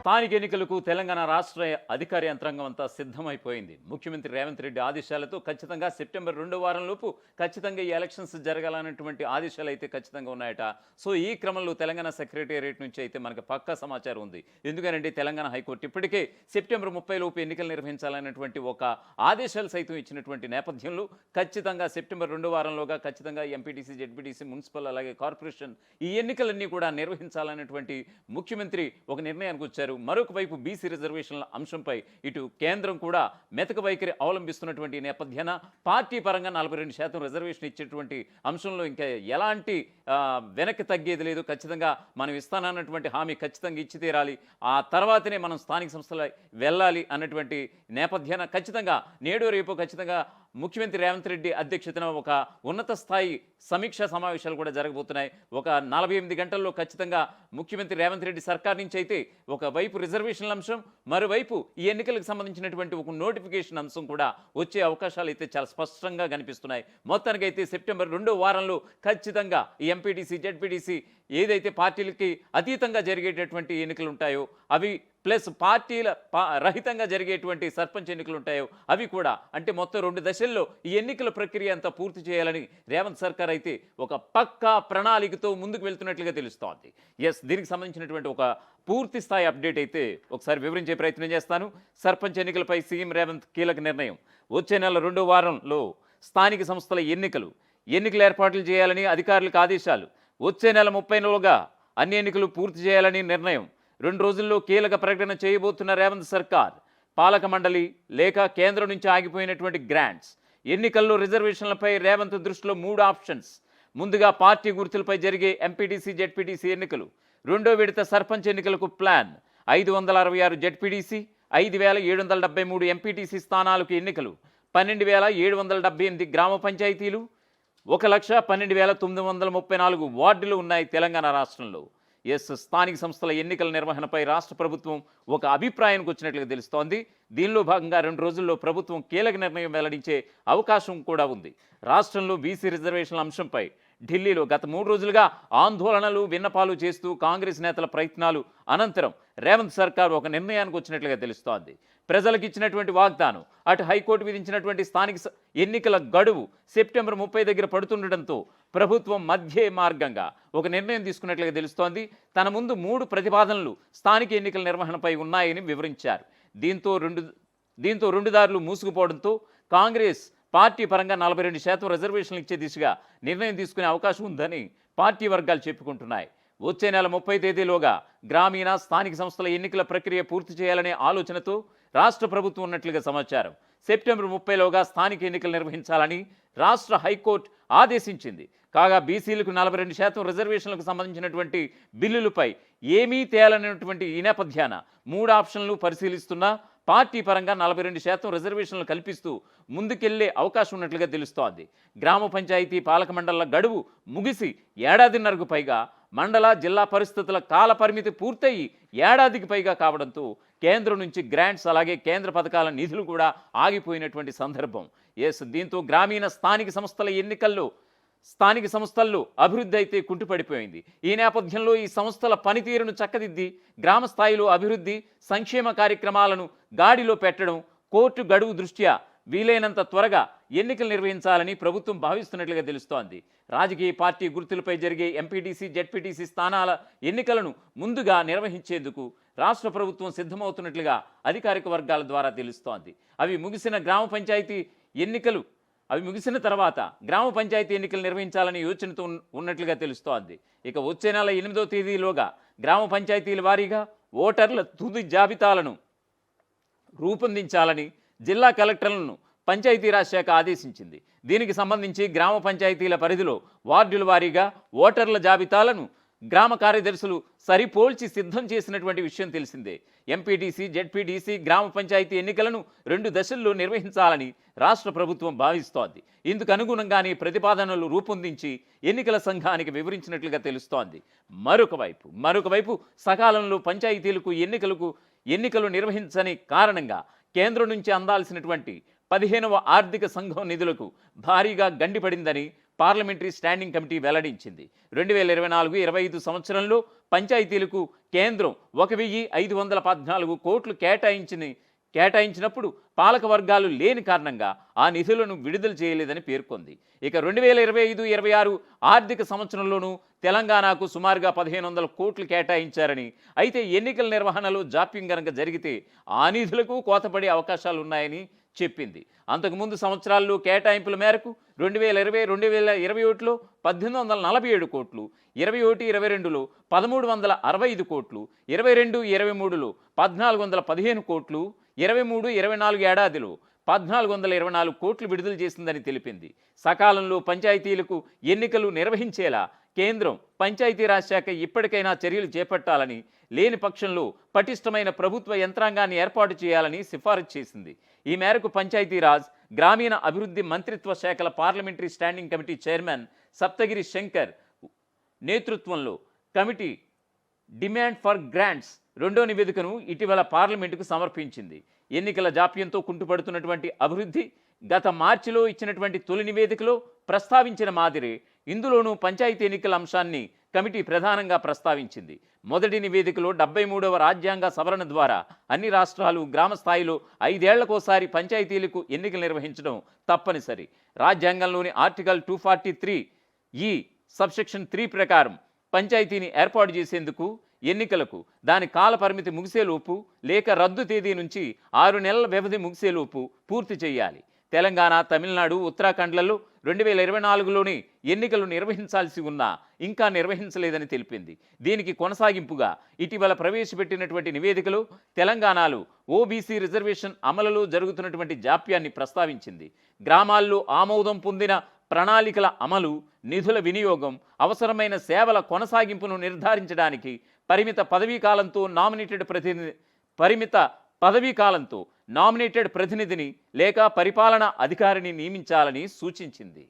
స్థానిక ఎన్నికలకు తెలంగాణ రాష్ట్ర అధికార యంత్రాంగం అంతా సిద్ధమైపోయింది. ముఖ్యమంత్రి రేవంత్ రెడ్డి ఆదేశాలతో ఖచ్చితంగా సెప్టెంబర్ 2వ వారంలోపు ఖచ్చితంగా ఈ ఎలక్షన్స్ జరగాలన్నటువంటి ఆదేశాలు అయితే ఖచ్చితంగా ఉన్నాయట. సో ఈ క్రమంలో తెలంగాణ సెక్రటేరియట్ నుంచి అయితే మనకు పక్కా సమాచారం ఉంది. ఎందుకంటే తెలంగాణ హైకోర్టు ఇప్పటికే సెప్టెంబర్ 30 లోపు ఎన్నికలు నిర్వహించాలన్నటువంటి ఒక ఆదేశాలు సైతం ఇచ్చినటువంటి నేపథ్యంలో ఖచ్చితంగా సెప్టెంబర్ 2వ వారంలోగా ఖచ్చితంగా ఎంపీటీసీ, జెడ్పీటీసీ, మున్సిపల్ అలాగే కార్పొరేషన్ ఈ ఎన్నికలన్నీ కూడా నిర్వహించాలన్నటువంటి ముఖ్యమంత్రి ఒక నిర్ణయానికి వచ్చారు. మరొక వైపు బీసీ రిజర్వేషన్ల అంశంపై ఇటు కేంద్రం కూడా మెతక వైఖరి అవలంబిస్తున్నటువంటి నేపథ్యాన పార్టీ పరంగా 42% రిజర్వేషన్ ఇచ్చేటువంటి అంశంలో ఇంకా ఎలాంటి వెనక్కి తగ్గేది లేదు. ఖచ్చితంగా మనం ఇస్తానన్నటువంటి హామీ ఖచ్చితంగా ఇచ్చి తీరాలి, ఆ తర్వాతనే మనం స్థానిక సంస్థల వెళ్ళాలి అన్నటువంటి నేపథ్యాన ఖచ్చితంగా నేడు రేపు ఖచ్చితంగా ముఖ్యమంత్రి రేవంత్ రెడ్డి అధ్యక్షతన ఒక ఉన్నత స్థాయి సమీక్షా సమావేశాలు కూడా జరగబోతున్నాయి. ఒక 48 గంటల్లో ఖచ్చితంగా ముఖ్యమంత్రి రేవంత్ రెడ్డి సర్కార్ నుంచి అయితే ఒకవైపు రిజర్వేషన్ల అంశం, మరోవైపు ఈ ఎన్నికలకు సంబంధించినటువంటి ఒక నోటిఫికేషన్ అంశం కూడా వచ్చే అవకాశాలు అయితే చాలా స్పష్టంగా కనిపిస్తున్నాయి. మొత్తానికైతే సెప్టెంబర్ 2వ వారంలో ఖచ్చితంగా ఈ ఎంపీటీసీ, జెడ్పీటీసీ ఏదైతే పార్టీలకి అతీతంగా జరిగేటటువంటి ఎన్నికలు ఉంటాయో అవి ప్లస్ పార్టీల రహితంగా జరిగేటువంటి సర్పంచ్ ఎన్నికలు ఉంటాయో అవి కూడా, అంటే మొత్తం 2 దశల్లో ఈ ఎన్నికల ప్రక్రియ అంతా పూర్తి చేయాలని రేవంత్ సర్కార్ అయితే ఒక పక్కా ప్రణాళికతో ముందుకు వెళ్తున్నట్లుగా తెలుస్తోంది. దీనికి సంబంధించినటువంటి ఒక పూర్తి స్థాయి అప్డేట్ అయితే ఒకసారి వివరించే ప్రయత్నం చేస్తాను. సర్పంచ్ ఎన్నికలపై సీఎం రేవంత్ కీలక నిర్ణయం. వచ్చే నెల 2వ వారంలో స్థానిక సంస్థల ఎన్నికల ఏర్పాట్లు చేయాలని అధికారులకు ఆదేశాలు. వచ్చే నెల 30లోగా అన్ని ఎన్నికలు పూర్తి చేయాలని నిర్ణయం. 2 రోజుల్లో కీలక ప్రకటన చేయబోతున్న రేవంత్ సర్కార్. పాలక మండలి లేక కేంద్రం నుంచి ఆగిపోయినటువంటి గ్రాంట్స్, ఎన్నికల్లో రిజర్వేషన్లపై రేవంత్ దృష్టిలో 3 ఆప్షన్స్. ముందుగా పార్టీ గుర్తులపై జరిగే ఎంపీటీసీ, జెడ్పీటీసీ ఎన్నికలు. 2వ విడత సర్పంచ్ ఎన్నికలకు ప్లాన్. 566 జెడ్పీటీసీ, 5773 ఎంపీటీసీ స్థానాలకు ఎన్నికలు. 12778 గ్రామ పంచాయతీలు, 1,12,934 వార్డులు ఉన్నాయి తెలంగాణ రాష్ట్రంలో. స్థానిక సంస్థల ఎన్నికల నిర్వహణపై రాష్ట్ర ప్రభుత్వం ఒక అభిప్రాయానికి వచ్చినట్లుగా తెలుస్తోంది. దీనిలో భాగంగా 2 రోజుల్లో ప్రభుత్వం కీలక నిర్ణయం వెల్లడించే అవకాశం కూడా ఉంది. రాష్ట్రంలో బీసీ రిజర్వేషన్ల అంశంపై ఢిల్లీలో గత 3 రోజులుగా ఆందోళనలు, విన్నపాలు చేస్తూ కాంగ్రెస్ నేతల ప్రయత్నాలు అనంతరం రేవంత్ సర్కార్ ఒక నిర్ణయానికి వచ్చినట్లుగా తెలుస్తోంది. ప్రజలకు ఇచ్చినటువంటి వాగ్దానం, అటు హైకోర్టు విధించినటువంటి స్థానిక ఎన్నికల గడువు సెప్టెంబర్ 30 దగ్గర పడుతుండటంతో ప్రభుత్వం మధ్య మార్గంగా ఒక నిర్ణయం తీసుకున్నట్లుగా తెలుస్తోంది. తన ముందు 3 ప్రతిపాదనలు స్థానిక ఎన్నికల నిర్వహణపై ఉన్నాయని వివరించారు. దీంతో 2 దారులు మూసుకుపోవడంతో కాంగ్రెస్ పార్టీ పరంగా 42% రిజర్వేషన్లు ఇచ్చే దిశగా నిర్ణయం తీసుకునే అవకాశం ఉందని పార్టీ వర్గాలు చెప్పుకుంటున్నాయి. వచ్చే నెల 30 తేదీలోగా గ్రామీణ స్థానిక సంస్థల ఎన్నికల ప్రక్రియ పూర్తి చేయాలనే ఆలోచనతో రాష్ట్ర ప్రభుత్వం ఉన్నట్లుగా సమాచారం. సెప్టెంబర్ 30లోగా స్థానిక ఎన్నికలు నిర్వహించాలని రాష్ట్ర హైకోర్టు ఆదేశించింది. కాగా బీసీలకు 42% రిజర్వేషన్లకు సంబంధించినటువంటి బిల్లులపై ఏమీ తేలనటువంటి ఈ నేపథ్యాన 3 ఆప్షన్లు పరిశీలిస్తున్నా పార్టీ పరంగా 42% రిజర్వేషన్లు కల్పిస్తూ ముందుకెళ్లే అవకాశం ఉన్నట్లుగా తెలుస్తోంది. గ్రామ పంచాయతీ పాలక మండళ్ల గడువు ముగిసి ఏడాదిన్నరకు పైగా, మండల జిల్లా పరిస్థితుల కాల పరిమితి పూర్తయి ఏడాదికి పైగా కావడంతో కేంద్రం నుంచి గ్రాంట్స్ అలాగే కేంద్ర పథకాల నిధులు కూడా ఆగిపోయినటువంటి సందర్భం. దీంతో గ్రామీణ స్థానిక సంస్థల్లో అభివృద్ధి అయితే కుంటుపడిపోయింది. ఈ నేపథ్యంలో ఈ సంస్థల పనితీరును చక్కదిద్ది గ్రామ స్థాయిలో అభివృద్ధి, సంక్షేమ కార్యక్రమాలను గాడిలో పెట్టడం, కోర్టు గడువు దృష్ట్యా వీలైనంత త్వరగా ఎన్నికలు నిర్వహించాలని ప్రభుత్వం భావిస్తున్నట్లుగా తెలుస్తోంది. రాజకీయ పార్టీ గుర్తులపై జరిగే ఎంపీటీసీ, జెడ్పీటీసీ స్థానాల ఎన్నికలను ముందుగా నిర్వహించేందుకు రాష్ట్ర ప్రభుత్వం సిద్ధమవుతున్నట్లుగా అధికారిక వర్గాల ద్వారా తెలుస్తోంది. అవి ముగిసిన తర్వాత గ్రామ పంచాయతీ ఎన్నికలు నిర్వహించాలని యోచనతో ఉన్నట్లుగా తెలుస్తోంది. ఇక వచ్చే నెల 8వ తేదీలోగా గ్రామ పంచాయతీల వారీగా ఓటర్ల తుది జాబితాలను రూపొందించాలని జిల్లా కలెక్టర్లను పంచాయతీరాజ్ శాఖ ఆదేశించింది. దీనికి సంబంధించి గ్రామ పంచాయతీల పరిధిలో వార్డుల వారీగా ఓటర్ల జాబితాలను గ్రామ కార్యదర్శులు సరిపోల్చి సిద్ధం చేసినటువంటి విషయం తెలిసిందే. ఎంపీటీసీ, జెడ్పీటీసీ, గ్రామ పంచాయతీ ఎన్నికలను 2 దశల్లో నిర్వహించాలని రాష్ట్ర ప్రభుత్వం భావిస్తోంది. ఇందుకు అనుగుణంగానే ప్రతిపాదనలు రూపొందించి ఎన్నికల సంఘానికి వివరించినట్లుగా తెలుస్తోంది. మరొక వైపు సకాలంలో పంచాయతీలకు ఎన్నికలు నిర్వహించని కారణంగా కేంద్రం నుంచి అందాల్సినటువంటి 15వ ఆర్థిక సంఘం నిధులకు భారీగా గండిపడిందని పార్లమెంటరీ స్టాండింగ్ కమిటీ వెల్లడించింది. 2024-25 సంవత్సరంలో పంచాయతీలకు కేంద్రం 1,514 కోట్లు కేటాయించినప్పుడు పాలక వర్గాలు లేని కారణంగా ఆ నిధులను విడుదల చేయలేదని పేర్కొంది. ఇక 2025-26 ఆర్థిక సంవత్సరంలోనూ తెలంగాణకు సుమారుగా 1,500 కోట్లు కేటాయించారని, అయితే ఎన్నికల నిర్వహణలో జాప్యం గనక జరిగితే ఆ నిధులకు కోతపడే అవకాశాలున్నాయని చెప్పింది. అంతకుముందు సంవత్సరాల్లో కేటాయింపుల మేరకు 2020-2021లో 1,847 కోట్లు, 21-22లో 1,365 కోట్లు, 22-23లో 1,415 కోట్లు, 23-24 ఏడాదిలో 1,424 కోట్లు విడుదల చేసిందని తెలిపింది. సకాలంలో పంచాయతీలకు ఎన్నికలు నిర్వహించేలా కేంద్రం పంచాయతీరాజ్ శాఖ ఇప్పటికైనా చర్యలు చేపట్టాలని, లేని పక్షంలో పటిష్టమైన ప్రభుత్వ యంత్రాంగాన్ని ఏర్పాటు చేయాలని సిఫారసు చేసింది. ఈ మేరకు పంచాయతీరాజ్, గ్రామీణ అభివృద్ధి మంత్రిత్వ శాఖల parliamentary standing committee chairman Saptagiri Shankar నేతృత్వంలో కమిటీ డిమాండ్ ఫర్ గ్రాంట్స్ రెండో నివేదికను ఇటీవల పార్లమెంటుకు సమర్పించింది. ఎన్నికల జాప్యంతో కుంటుపడుతున్నటువంటి అభివృద్ధి గత మార్చిలో ఇచ్చినటువంటి తొలి నివేదికలో ప్రస్తావించిన మాదిరి ఇందులోనూ పంచాయతీ ఎన్నికల అంశాన్ని కమిటీ ప్రధానంగా ప్రస్తావించింది. మొదటి నివేదికలో 73వ రాజ్యాంగ సవరణ ద్వారా అన్ని రాష్ట్రాలు గ్రామ స్థాయిలో 5 ఏళ్లకోసారి పంచాయతీలకు ఎన్నికలు నిర్వహించడం తప్పనిసరి. రాజ్యాంగంలోని ఆర్టికల్ 243 సబ్సెక్షన్ 3 ప్రకారం పంచాయతీని ఏర్పాటు చేసేందుకు ఎన్నికలకు దాని కాల పరిమితి ముగిసేలోపు లేక రద్దు తేదీ నుంచి 6 నెలల వ్యవధి ముగిసేలోపు పూర్తి చేయాలి. తెలంగాణ, తమిళనాడు, ఉత్తరాఖండ్లలో 2024లోనే ఎన్నికలు నిర్వహించాల్సి ఉన్నా ఇంకా నిర్వహించలేదని తెలిపింది. దీనికి కొనసాగింపుగా ఇటీవల ప్రవేశపెట్టినటువంటి నివేదికలో తెలంగాణలో ఓబీసీ రిజర్వేషన్ అమలులో జరుగుతున్నటువంటి జాప్యాన్ని ప్రస్తావించింది. గ్రామాల్లో ఆమోదం పొందిన ప్రణాళికల అమలు, నిధుల వినియోగం, అవసరమైన సేవల కొనసాగింపును నిర్ధారించడానికి పరిమిత పదవీ కాలంతో నామినేటెడ్ ప్రతినిధిని లేక పరిపాలనా అధికారిని నియమించాలని సూచించింది.